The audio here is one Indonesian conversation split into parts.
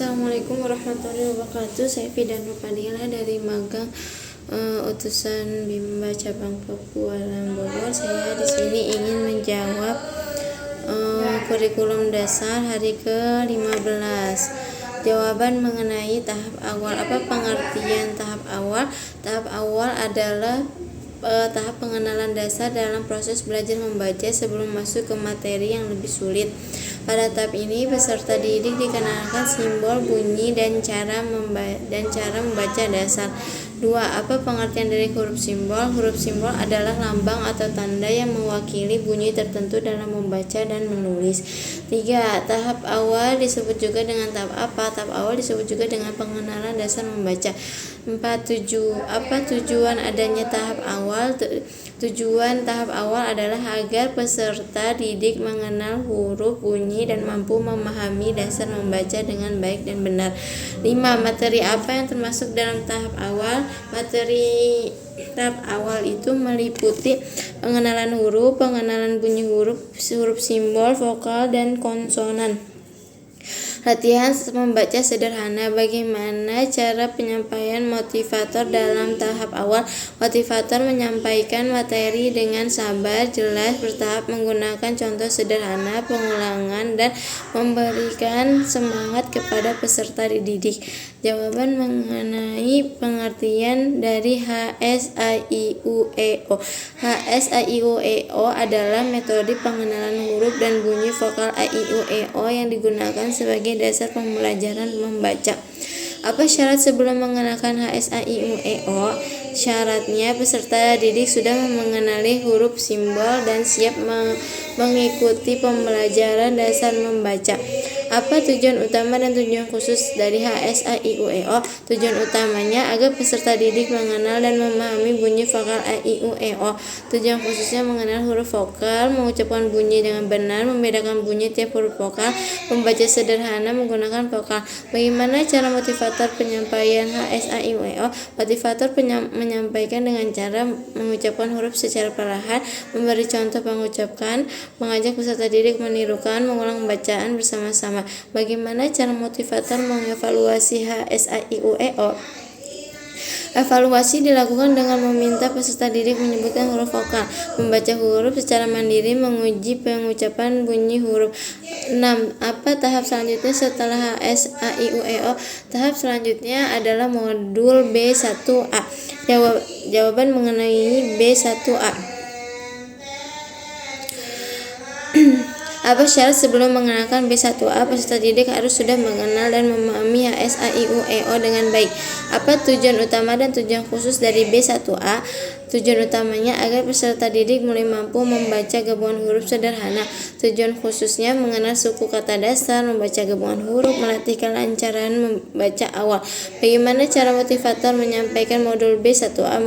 Assalamualaikum warahmatullahi wabarakatuh. Saya Fidan Nurfadila dari magang utusan Bimba cabang Papua Bogor. Saya di sini ingin menjawab kurikulum dasar hari ke-15. Jawaban mengenai tahap awal. Apa pengertian tahap awal? Tahap awal adalah tahap pengenalan dasar dalam proses belajar membaca sebelum masuk ke materi yang lebih sulit. Pada tahap ini, peserta didik dikenalkan simbol, bunyi, dan cara membaca dasar. 2. Apa pengertian dari huruf simbol? Huruf simbol adalah lambang atau tanda yang mewakili bunyi tertentu dalam membaca dan menulis. 3. Tahap awal disebut juga dengan tahap apa? Tahap awal disebut juga dengan pengenalan dasar membaca. 4. Apa tujuan adanya tahap awal? Tujuan tahap awal adalah agar peserta didik mengenal huruf, bunyi, dan mampu memahami dasar membaca dengan baik dan benar. 5. Materi apa yang termasuk dalam tahap awal? Materi tahap awal itu meliputi pengenalan huruf, pengenalan bunyi huruf, huruf simbol, vokal, dan konsonan. Latihan membaca sederhana. Bagaimana cara penyampaian motivator dalam tahap awal? Motivator menyampaikan materi dengan sabar, jelas, bertahap, menggunakan contoh sederhana, pengulangan, dan memberikan semangat kepada peserta didik. Jawaban mengenai pengertian dari HSAIUEO. HSAIUEO adalah metode pengenalan huruf dan bunyi vokal AIUEO yang digunakan sebagai dasar pembelajaran membaca. Apa syarat sebelum mengenakan HSAIUEO? Syaratnya peserta didik sudah mengenali huruf simbol dan siap mengikuti pembelajaran dasar membaca. Apa tujuan utama dan tujuan khusus dari HSAIUEO? Tujuan utamanya agar peserta didik mengenal dan memahami bunyi vokal AIUEO. Tujuan khususnya mengenal huruf vokal, mengucapkan bunyi dengan benar, membedakan bunyi tiap huruf vokal, membaca sederhana menggunakan vokal. Bagaimana cara motivator penyampaian HSAIUEO? Motivator menyampaikan dengan cara mengucapkan huruf secara perlahan, memberi contoh pengucapan, mengajak peserta didik menirukan, mengulang bacaan bersama-sama. Bagaimana cara motivator mengevaluasi HSAIUEO? Evaluasi dilakukan dengan meminta peserta didik menyebutkan huruf vokal, membaca huruf secara mandiri, menguji pengucapan bunyi huruf. 6. Apa tahap selanjutnya setelah HSAIUEO? Tahap selanjutnya adalah modul B1A. Jawaban mengenai B1A. Apa syarat sebelum mengenakan B1A? Peserta didik harus sudah mengenal dan memahami HSAIUEO dengan baik. Apa tujuan utama dan tujuan khusus dari B1A? Tujuan utamanya agar peserta didik mulai mampu membaca gabungan huruf sederhana. Tujuan khususnya mengenal suku kata dasar, membaca gabungan huruf, melatih kelancaran membaca awal. Bagaimana cara motivator menyampaikan modul B1A?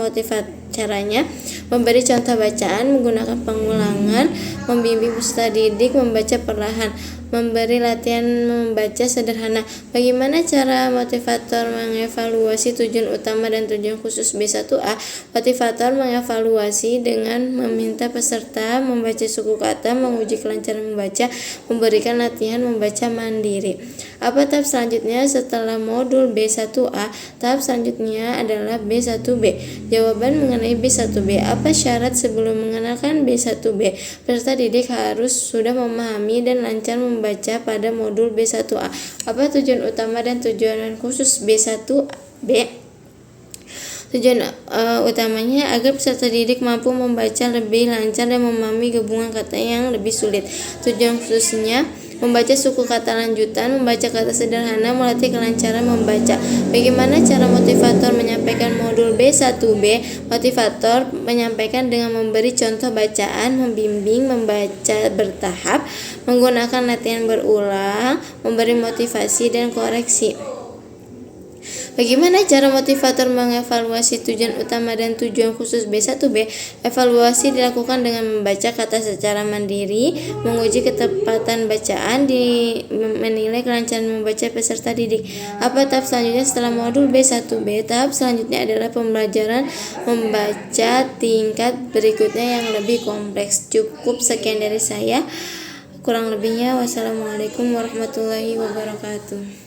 Caranya memberi contoh bacaan, menggunakan pengulangan, membimbing peserta didik membaca perlahan, memberi latihan membaca sederhana. Bagaimana cara motivator mengevaluasi tujuan utama dan tujuan khusus B1A? Motivator mengevaluasi dengan meminta peserta membaca suku kata, menguji kelancaran membaca, memberikan latihan membaca mandiri. Apa tahap selanjutnya setelah modul B1A? Tahap selanjutnya adalah B1B. Jawaban mengenai B1B. Apa syarat sebelum mengenakan B1B? Peserta didik harus sudah memahami dan lancar membaca pada modul B1A. Apa tujuan utama dan tujuan khusus B1B? Tujuan utamanya agar peserta didik mampu membaca lebih lancar dan memahami gabungan kata yang lebih sulit. Tujuan khususnya membaca suku kata lanjutan, membaca kata sederhana, melatih kelancaran membaca. Bagaimana cara motivator menyampaikan modul B1B? Motivator menyampaikan dengan memberi contoh bacaan, membimbing membaca bertahap, menggunakan latihan berulang, memberi motivasi dan koreksi. Bagaimana cara motivator mengevaluasi tujuan utama dan tujuan khusus B1B? Evaluasi dilakukan dengan membaca kata secara mandiri, menguji ketepatan bacaan, menilai kelancaran membaca peserta didik. Apa tahap selanjutnya setelah modul B1B? Tahap selanjutnya adalah pembelajaran membaca tingkat berikutnya yang lebih kompleks. Cukup sekian dari saya. Kurang lebihnya, wassalamualaikum warahmatullahi wabarakatuh.